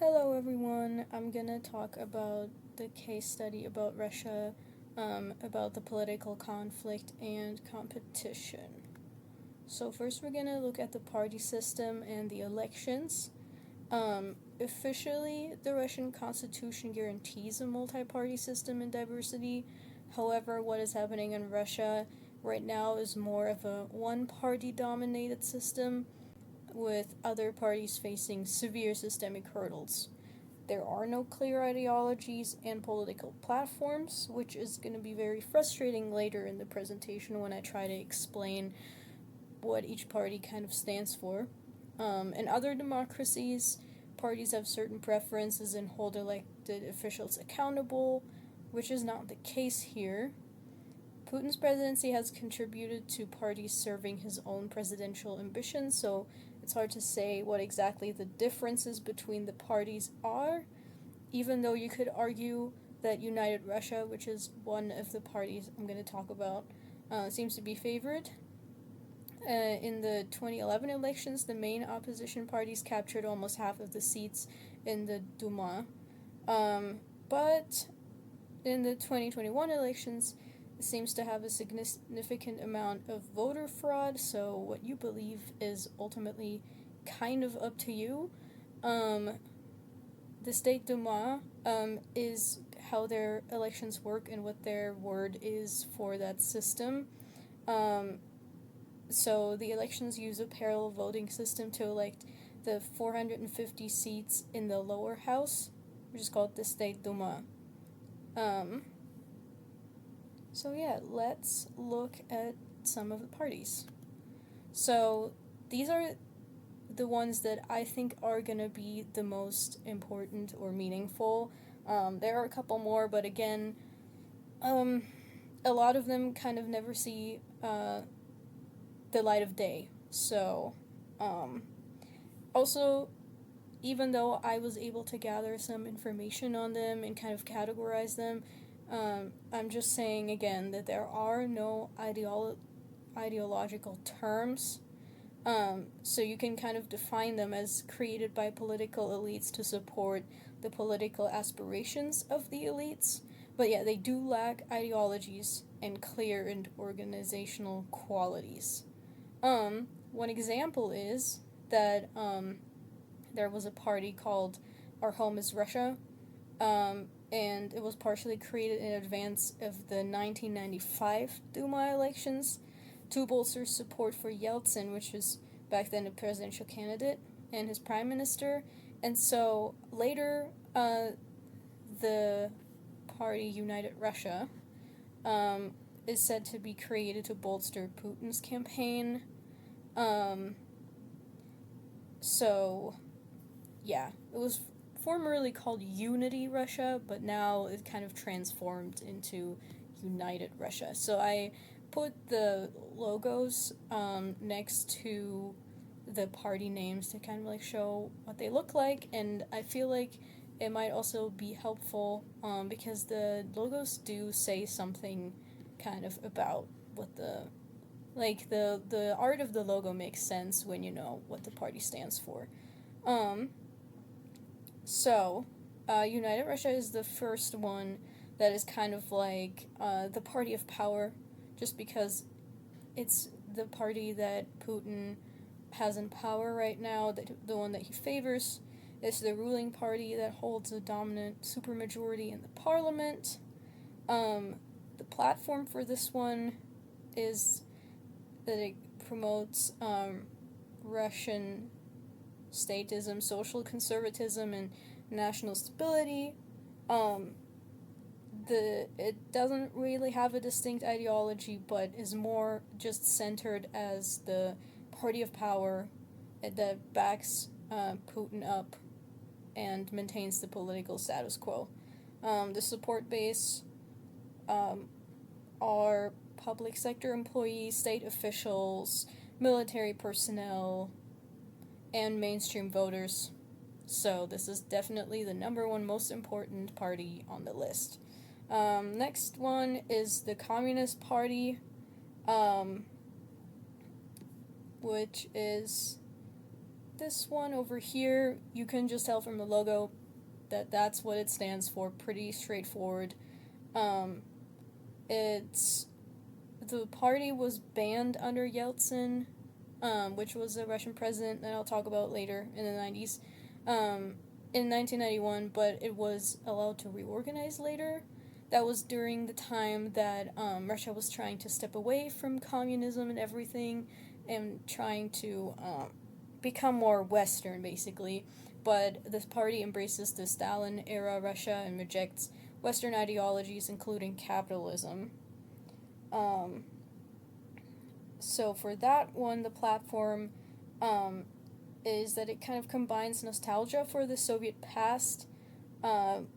Hello, everyone. I'm gonna talk about the case study about Russia, about the political conflict and competition. So, first, we're gonna look at the party system and the elections. Officially, the Russian constitution guarantees a multi party system and diversity. However, what is happening in Russia right now is more of a one party dominated system with other parties facing severe systemic hurdles. There are no clear ideologies and political platforms, which is going to be very frustrating later in the presentation when I try to explain what each party kind of stands for. In other democracies, parties have certain preferences and hold elected officials accountable, which is not the case here. Putin's presidency has contributed to parties serving his own presidential ambitions, so it's hard to say what exactly the differences between the parties are, even though you could argue that United Russia, which is one of the parties I'm going to talk about, seems to be favored. In the 2011 elections, the main opposition parties captured almost half of the seats in the Duma. But in the 2021 elections, it seems to have a significant amount of voter fraud, so what you believe is ultimately kind of up to you. The State Duma is how their elections work and what their word is for that system. So the elections use a parallel voting system to elect the 450 seats in the lower house, which is called the State Duma. So yeah, let's look at some of the parties. So these are the ones that I think are going to be the most important or meaningful. There are a couple more, but again, a lot of them kind of never see the light of day. So, also, even though I was able to gather some information on them and kind of categorize them, I'm just saying again that there are no ideological terms. So you can kind of define them as created by political elites to support the political aspirations of the elites. But yeah, they do lack ideologies and clear and organizational qualities. One example is that there was a party called Our Home is Russia, and it was partially created in advance of the 1995 Duma elections to bolster support for Yeltsin, which was back then a presidential candidate, and his prime minister. And so later, the party United Russia is said to be created to bolster Putin's campaign. So, yeah, it was formerly called Unity Russia, but now it kind of transformed into United Russia. So I put the logos next to the party names to kind of like show what they look like, and I feel like it might also be helpful because the logos do say something kind of about what the art of the logo makes sense when you know what the party stands for. So, United Russia is the first one that is kind of like the party of power, just because it's the party that Putin has in power right now, the one that he favors. It's the ruling party that holds a dominant supermajority in the parliament. The platform for this one is that it promotes Russian statism, social conservatism, and national stability. It doesn't really have a distinct ideology, but is more just centered as the party of power that backs Putin up and maintains the political status quo. The support base are public sector employees, state officials, military personnel, and mainstream voters. So this is definitely the number one most important party on the list. Next one is the Communist Party, which is this one over here, you can just tell from the logo that that's what it stands for. Pretty straightforward. It's the party was banned under Yeltsin, which was a Russian president that I'll talk about later in the 90s, in 1991, but it was allowed to reorganize later. That was during the time that Russia was trying to step away from communism and everything and trying to become more Western, basically. But this party embraces the Stalin-era Russia and rejects Western ideologies, including capitalism. So for that one, the platform is that it kind of combines nostalgia for the Soviet past and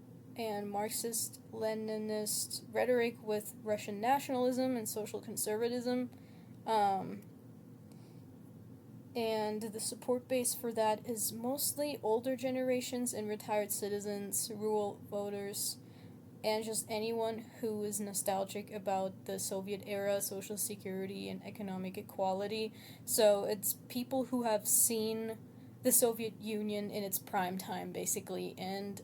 Marxist-Leninist rhetoric with Russian nationalism and social conservatism. And the support base for that is mostly older generations and retired citizens, rural voters, and just anyone who is nostalgic about the Soviet era, social security, and economic equality. So it's people who have seen the Soviet Union in its prime time, basically, and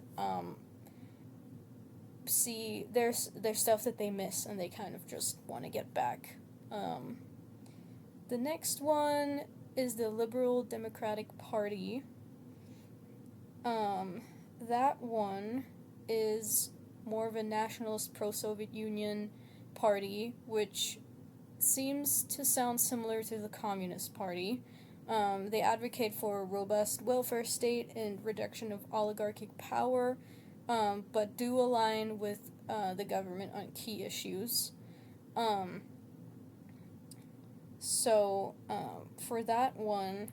see there's stuff that they miss, and they kind of just want to get back. The next one is the Liberal Democratic Party. That one is more of a nationalist pro-Soviet Union party, which seems to sound similar to the Communist Party. They advocate for a robust welfare state and reduction of oligarchic power, but do align with the government on key issues. So for that one,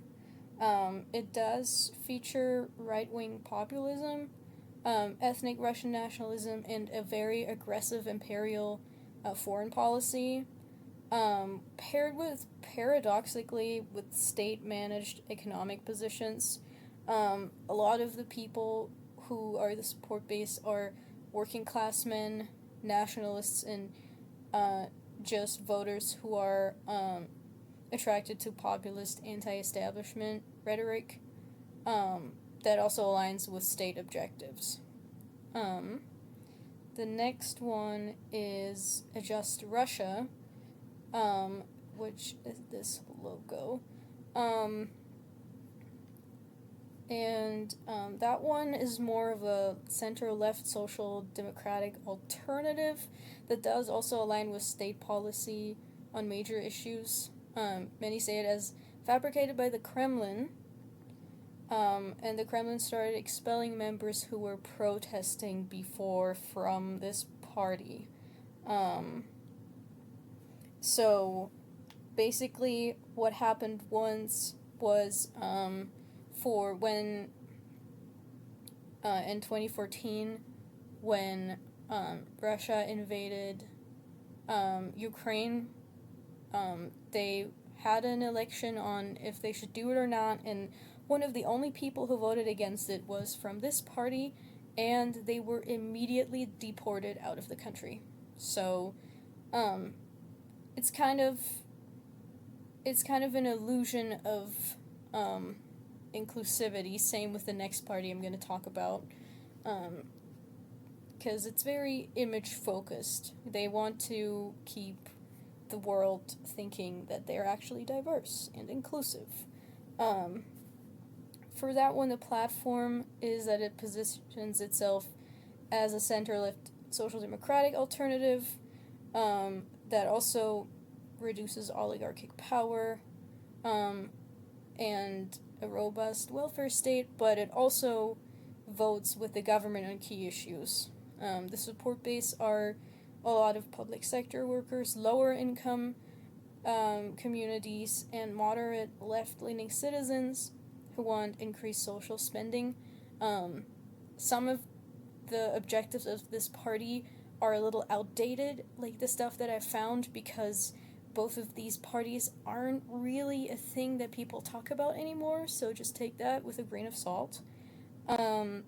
it does feature right-wing populism, ethnic Russian nationalism, and a very aggressive imperial foreign policy, paired with, paradoxically, with state-managed economic positions. A lot of the people who are the support base are working-class men, nationalists, and just voters who are attracted to populist anti-establishment rhetoric that also aligns with state objectives. The next one is Adjust Russia, which is this logo. That one is more of a center-left social democratic alternative that does also align with state policy on major issues. Many say it as fabricated by the Kremlin, and the Kremlin started expelling members who were protesting before from this party. So basically what happened once was for when in 2014 when Russia invaded Ukraine, they had an election on if they should do it or not, and one of the only people who voted against it was from this party, and they were immediately deported out of the country. So it's kind of an illusion of inclusivity. Same with the next party I'm going to talk about, because it's very image focused. They want to keep the world thinking that they're actually diverse and inclusive. For that one, the platform is that it positions itself as a center-left social democratic alternative that also reduces oligarchic power and a robust welfare state, but it also votes with the government on key issues. The support base are a lot of public sector workers, lower income communities, and moderate left-leaning citizens who want increased social spending. Some of the objectives of this party are a little outdated, like the stuff that I found, because both of these parties aren't really a thing that people talk about anymore, so just take that with a grain of salt. Then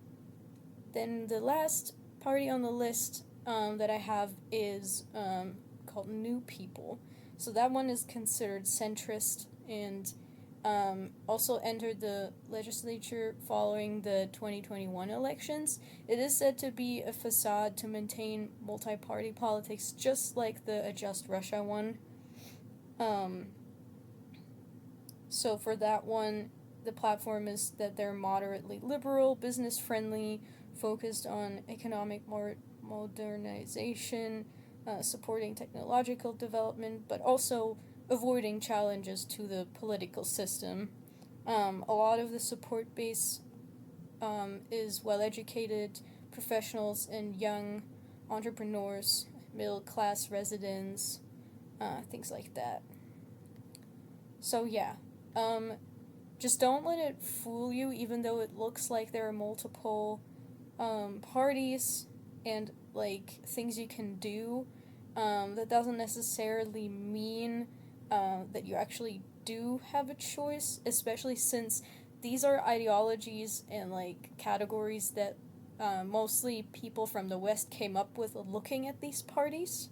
the last party on the list that I have is called New People. So that one is considered centrist and also entered the legislature following the 2021 elections. It is said to be a facade to maintain multi-party politics, just like the Adjust Russia one. So for that one, the platform is that they're moderately liberal, business-friendly, focused on economic modernization, supporting technological development, but also avoiding challenges to the political system. A lot of the support base is well educated professionals and young entrepreneurs, middle class residents, things like that. So, yeah. Just don't let it fool you, even though it looks like there are multiple parties and like things you can do. That doesn't necessarily mean that you actually do have a choice, especially since these are ideologies and like categories that mostly people from the West came up with looking at these parties.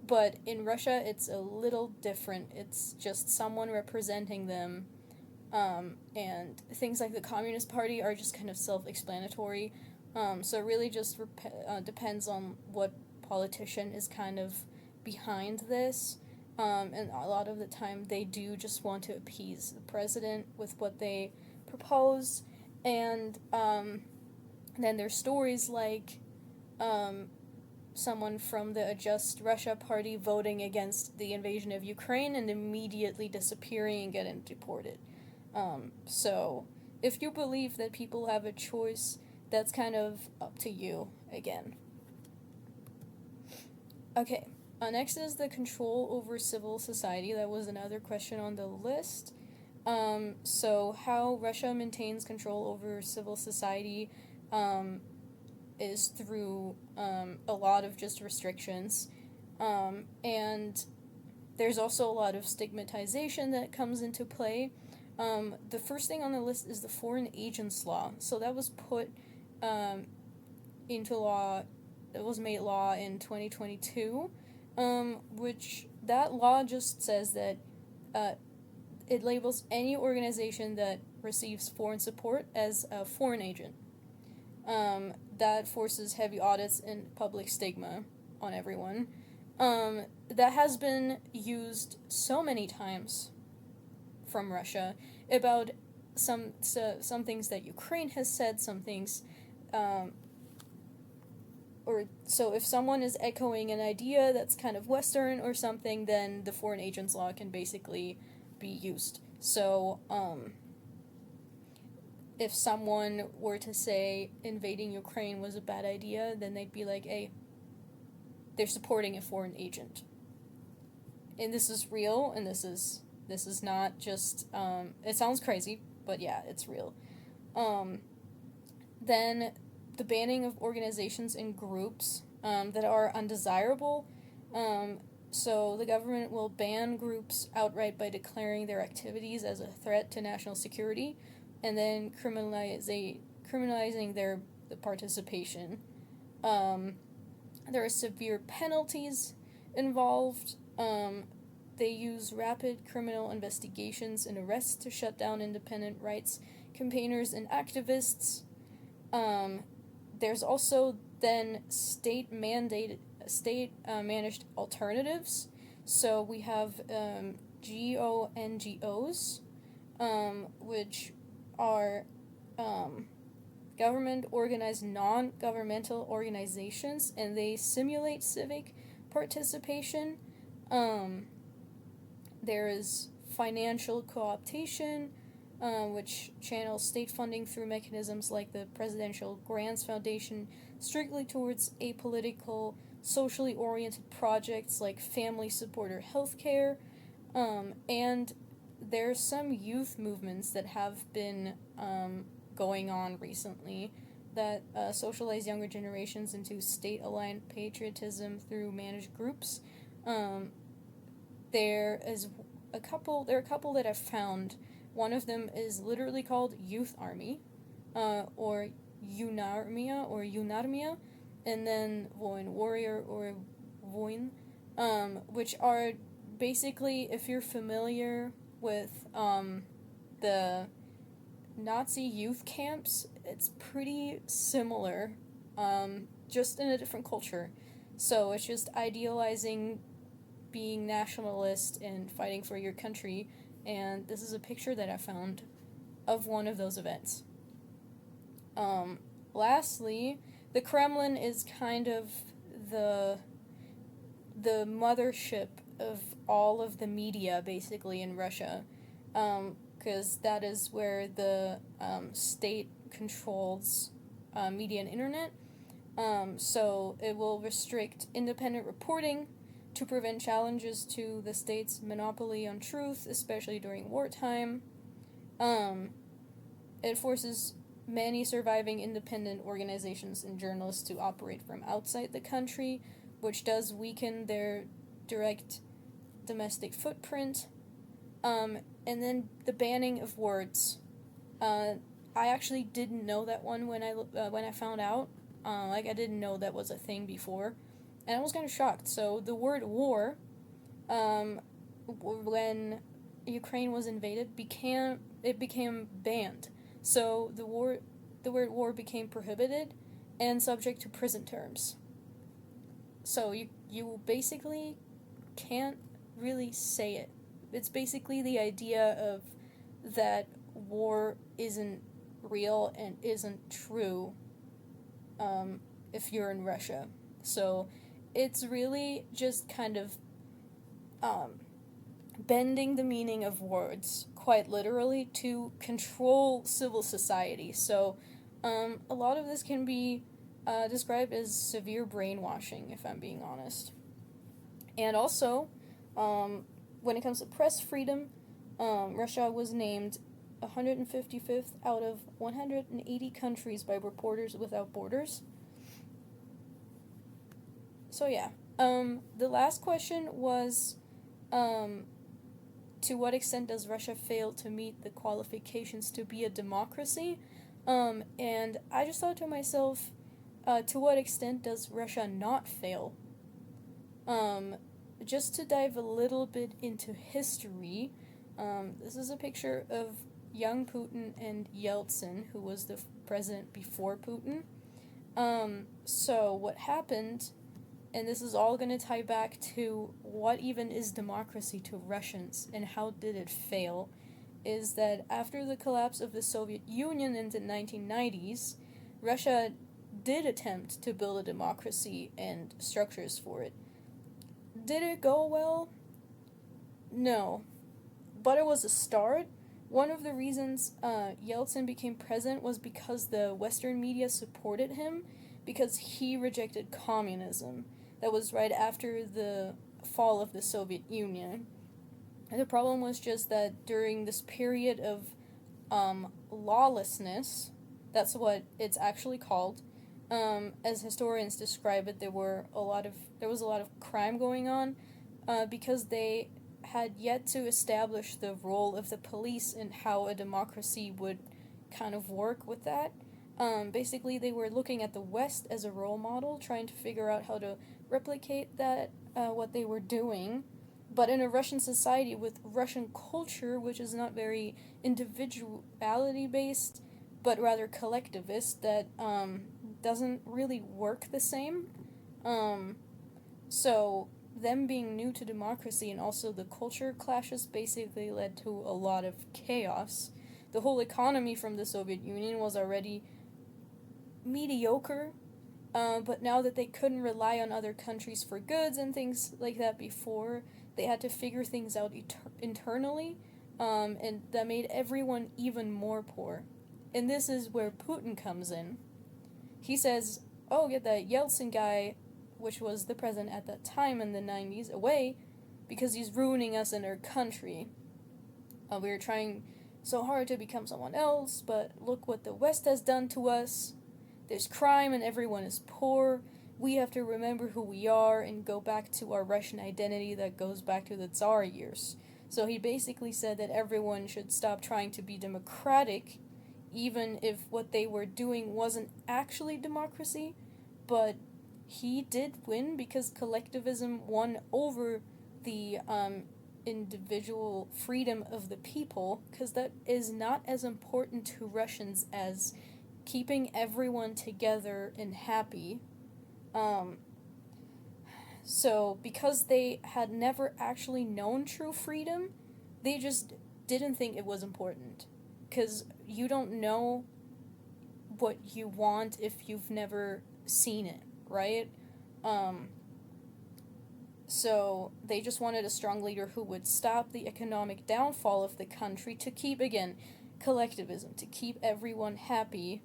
But in Russia, it's a little different. It's just someone representing them. And things like the Communist Party are just kind of self explanatory. So it really just depends on what politician is kind of behind this. And a lot of the time, they do just want to appease the president with what they propose. And then there's stories like someone from the Adjust Russia party voting against the invasion of Ukraine and immediately disappearing and getting deported. So, if you believe that people have a choice, that's kind of up to you again. Okay, next is the control over civil society. That was another question on the list. So, how Russia maintains control over civil society is through a lot of just restrictions. And there's also a lot of stigmatization that comes into play. The first thing on the list is the Foreign Agents Law. So that was put into law, it was made law in 2022, which that law just says that it labels any organization that receives foreign support as a foreign agent. That forces heavy audits and public stigma on everyone. That has been used so many times from Russia about some things that Ukraine has said, some things, or so if someone is echoing an idea that's kind of Western or something, then the Foreign Agents Law can basically be used. So, if someone were to say invading Ukraine was a bad idea, then they'd be like, hey, they're supporting a foreign agent. And this is real, and this is not just, it sounds crazy, but yeah, it's real. Then the banning of organizations and groups that are undesirable. So the government will ban groups outright by declaring their activities as a threat to national security, and then criminalizing their participation. There are severe penalties involved. They use rapid criminal investigations and arrests to shut down independent rights campaigners and activists. There's also then state-managed alternatives. So we have GONGOs, which are government-organized non-governmental organizations, and they simulate civic participation. There is financial co-optation, which channels state funding through mechanisms like the Presidential Grants Foundation strictly towards apolitical, socially oriented projects like family support or healthcare. And there's some youth movements that have been going on recently that socialize younger generations into state-aligned patriotism through managed groups. There are a couple that I've found. One of them is literally called Youth Army, or Yunarmia, and then Voin Warrior or Voin, which are basically, if you're familiar with the Nazi youth camps, it's pretty similar, just in a different culture. So it's just idealizing being nationalist and fighting for your country, and this is a picture that I found of one of those events. Lastly, the Kremlin is kind of the mothership of all of the media, basically, in Russia, because that is where the state controls media and internet. So it will restrict independent reporting to prevent challenges to the state's monopoly on truth, especially during wartime. It forces many surviving independent organizations and journalists to operate from outside the country, which does weaken their direct domestic footprint. And then the banning of words. I actually didn't know that one when I found out. I didn't know that was a thing before, and I was kind of shocked. So the word war, when Ukraine was invaded, became banned. So the word war became prohibited and subject to prison terms. So you basically can't really say it. It's basically the idea of that war isn't real and isn't true if you're in Russia. So it's really just kind of bending the meaning of words quite literally to control civil society. So a lot of this can be described as severe brainwashing, if I'm being honest. And also, when it comes to press freedom, Russia was named 155th out of 180 countries by Reporters Without Borders. So yeah, the last question was, to what extent does Russia fail to meet the qualifications to be a democracy? And I just thought to myself, to what extent does Russia not fail? Just to dive a little bit into history, this is a picture of young Putin and Yeltsin, who was the president before Putin. So what happened, and this is all going to tie back to what even is democracy to Russians and how did it fail, is that after the collapse of the Soviet Union in the 1990s, Russia did attempt to build a democracy and structures for it. Did it go well? No. But it was a start. One of the reasons Yeltsin became president was because the Western media supported him, because he rejected communism. That was right after the fall of the Soviet Union. And the problem was just that during this period of lawlessness, that's what it's actually called, as historians describe it, there was a lot of crime going on, because they had yet to establish the role of the police and how a democracy would kind of work with that. Basically, they were looking at the West as a role model, trying to figure out how to replicate that, what they were doing. But in a Russian society with Russian culture, which is not very individuality-based, but rather collectivist, that doesn't really work the same. So them being new to democracy and also the culture clashes basically led to a lot of chaos. The whole economy from the Soviet Union was already mediocre, but now that they couldn't rely on other countries for goods and things like that before, they had to figure things out internally, and that made everyone even more poor. And this is where Putin comes in. He says, oh, get that Yeltsin guy, which was the president at that time in the 90s, away, because he's ruining us and our country. We were trying so hard to become someone else, but look what the West has done to us. There's crime and everyone is poor. We have to remember who we are and go back to our Russian identity that goes back to the Tsar years. So he basically said that everyone should stop trying to be democratic, even if what they were doing wasn't actually democracy, but he did win because collectivism won over the individual freedom of the people, because that is not as important to Russians as keeping everyone together and happy. So, because they had never actually known true freedom, they just didn't think it was important. Because you don't know what you want if you've never seen it, right? So they just wanted a strong leader who would stop the economic downfall of the country to keep, again, collectivism, to keep everyone happy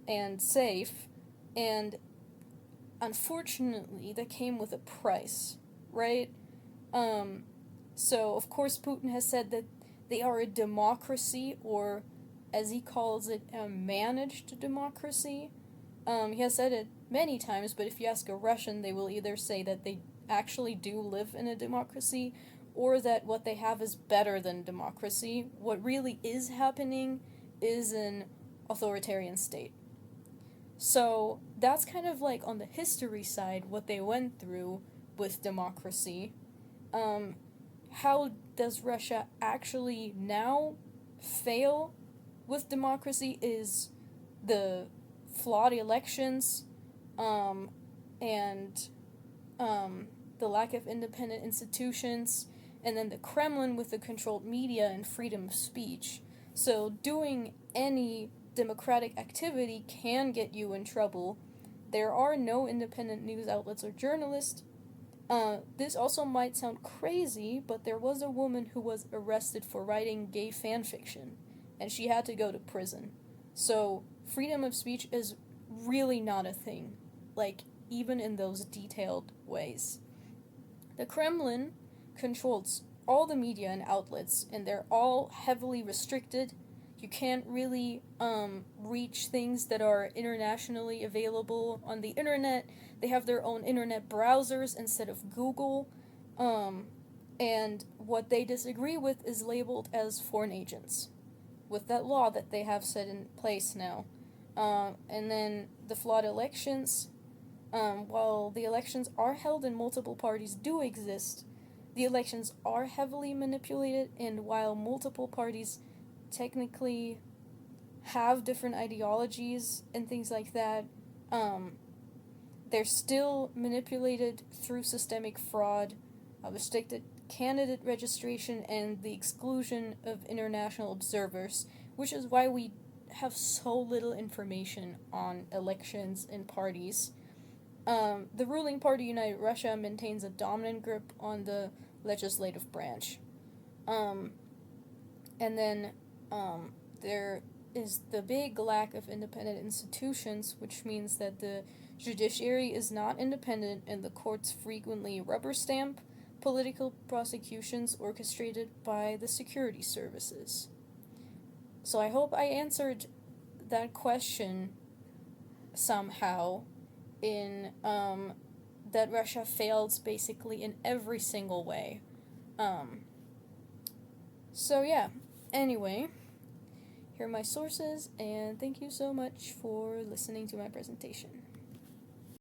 and safe. And unfortunately, that came with a price, right? So, of course, Putin has said that they are a democracy, or as he calls it, a managed democracy. He has said it many times, but if you ask a Russian, they will either say that they actually do live in a democracy, or that what they have is better than democracy. What really is happening is an authoritarian state. So that's kind of like on the history side what they went through with democracy. How does Russia actually now fail with democracy is the flawed elections, and the lack of independent institutions, and then the Kremlin with the controlled media and freedom of speech. So doing any democratic activity can get you in trouble. There are no independent news outlets or journalists. This also might sound crazy, but there was a woman who was arrested for writing gay fan fiction, and she had to go to prison. So freedom of speech is really not a thing, like, even in those detailed ways. The Kremlin controls all the media and outlets, and they're all heavily restricted. You can't really reach things that are internationally available on the internet. They have their own internet browsers instead of Google. And what they disagree with is labeled as foreign agents, with that law that they have set in place now. And then the flawed elections. While the elections are held and multiple parties do exist, the elections are heavily manipulated, and while multiple parties technically have different ideologies and things like that, they're still manipulated through systemic fraud, restricted candidate registration, and the exclusion of international observers, which is why we have so little information on elections and parties. The ruling party, United Russia, maintains a dominant grip on the legislative branch. And then there is the big lack of independent institutions, which means that the judiciary is not independent and the courts frequently rubber stamp political prosecutions orchestrated by the security services. So I hope I answered that question somehow, in that Russia fails basically in every single way. So yeah, anyway, here are my sources, and thank you so much for listening to my presentation.